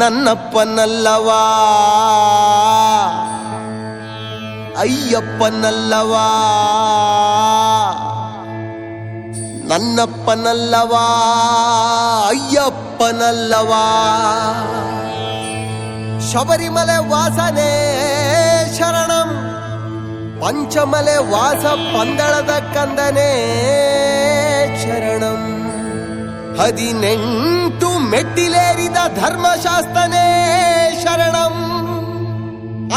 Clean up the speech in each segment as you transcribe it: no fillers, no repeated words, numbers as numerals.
ನನ್ನಪ್ಪನಲ್ಲವಾ ಅಯ್ಯಪ್ಪನಲ್ಲವಾ, ನನ್ನಪ್ಪನಲ್ಲವಾ ಅಯ್ಯಪ್ಪನಲ್ಲವಾ, ಶಬರಿಮಲೆ ವಾಸನೆ ಶರಣಂ, ಪಂಚಮಲೆ ವಾಸ ಪಂದಳದ ಕಂದನೆ ಶರಣಂ, 18 ಮೆಟ್ಟಿಲೇರಿದ ಧರ್ಮಶಾಸ್ತ್ರನೇ ಶರಣಂ,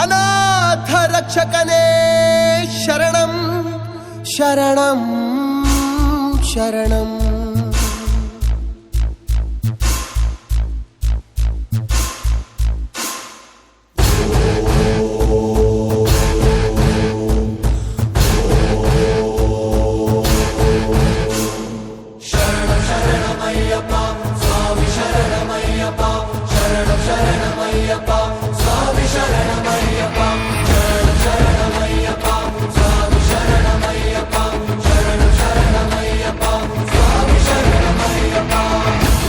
ಅನಾಥ ರಕ್ಷಕನೇ ಶರಣಂ ಶರಣಂ ಶರಣಂ.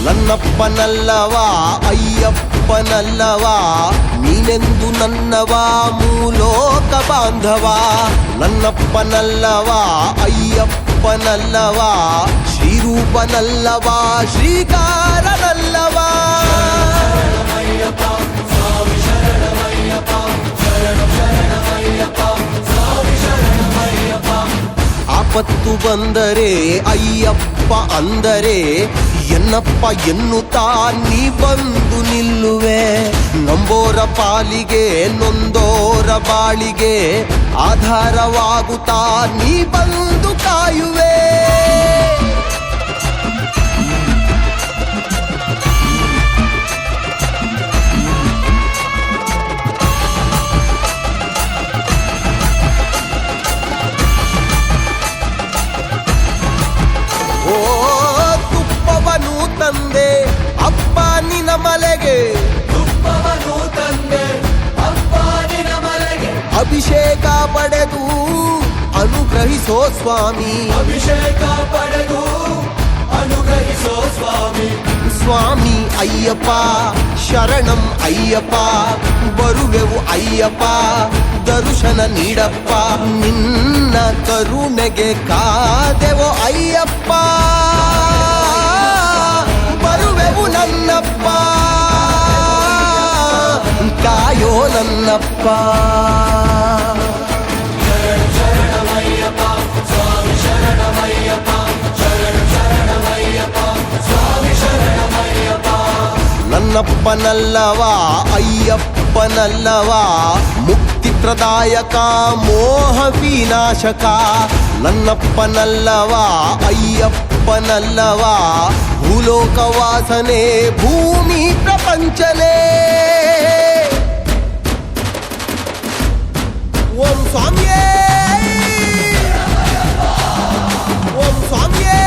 ನನ್ನಪ್ಪನಲ್ಲವಾ ಅಯ್ಯಪ್ಪನಲ್ಲವಾ, ನೀನೆಂದು ನನ್ನವಾ ಮೂಲೋಕ ಬಾಂಧವ. ನನ್ನಪ್ಪನಲ್ಲವಾ ಅಯ್ಯಪ್ಪನಲ್ಲವಾ, ಶ್ರೀರೂಪನಲ್ಲವಾ ಶ್ರೀಕಾರನಲ್ಲವಾ. ಆಪತ್ತು ಬಂದರೆ ಅಯ್ಯಪ್ಪ ಅಂದರೆ ಎನ್ನಪ್ಪ ಎನ್ನುತ್ತಾ ನೀ ಬಂದು ನಿಲ್ಲುವೆ. ನಂಬೋರ ಪಾಲಿಗೆ ನೊಂದೋರ ಬಾಳಿಗೆ ಆಧಾರವಾಗುತ್ತಾ ನೀ ಬಂದು ಕಾಯುವೆ. ತಂದೆ ಅಪ್ಪ ನಿನ ಮಲೆಗೆ, ತುಪ್ಪವನ್ನು ತಂದೆ ಅಪ್ಪ ನಿನ ಮಲೆಗೆ, ಅಭಿಷೇಕ ಪಡೆದು ಅನುಗ್ರಹಿಸೋ ಸ್ವಾಮಿ, ಅಭಿಷೇಕ ಪಡೆದು ಅನುಗ್ರಹಿಸೋ ಸ್ವಾಮಿ. ಸ್ವಾಮಿ ಅಯ್ಯಪ್ಪ ಶರಣಂ ಅಯ್ಯಪ್ಪ, ಬರುವೆವು ಅಯ್ಯಪ್ಪ ದರ್ಶನ ನೀಡಪ್ಪ, ನಿನ್ನ ಕರುಣೆಗೆ ಕಾದೆವೋ ಅಯ್ಯಪ್ಪ, ಬರುವೆವು ನನ್ನಪ್ಪ ಕಾಯೋ ನನ್ನಪ್ಪ. ನನ್ನಪ್ಪನಲ್ಲವಾ ಅಯ್ಯಪ್ಪನಲ್ಲವಾ, ಮುಕ್ತಿ ಪ್ರದಾಯಕ ಮೋಹ ವಿನಾಶಕ. ನನ್ನಪ್ಪನಲ್ಲವಾ ಅಯ್ಯಪ್ಪನಲ್ಲವಾ, ಭೂಲೋಕ ವಾಸನೆ ಭೂಮಿ ಪ್ರಪಂಚನೇ. ಓಂ ಸ್ವಾಮಿಯೇ ಓಂ ಸ್ವಾಮಿಯೇ.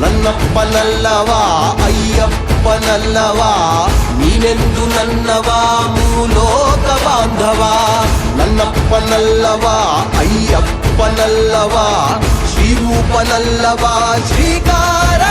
ನನ್ನಪ್ಪನಲ್ಲವಾ ಅಯ್ಯಪ್ಪನಲ್ಲವಾ, ನೀನೆಂದು ನನ್ನವಾ ಮೂಲೋಕ ಬಾಂಧವ. ನನ್ನಪ್ಪನಲ್ಲವಾ ಅಯ್ಯಪ್ಪನಲ್ಲವಾ, ಶ್ರೀರೂಪನಲ್ಲವಾ ಶ್ರೀಕಾರ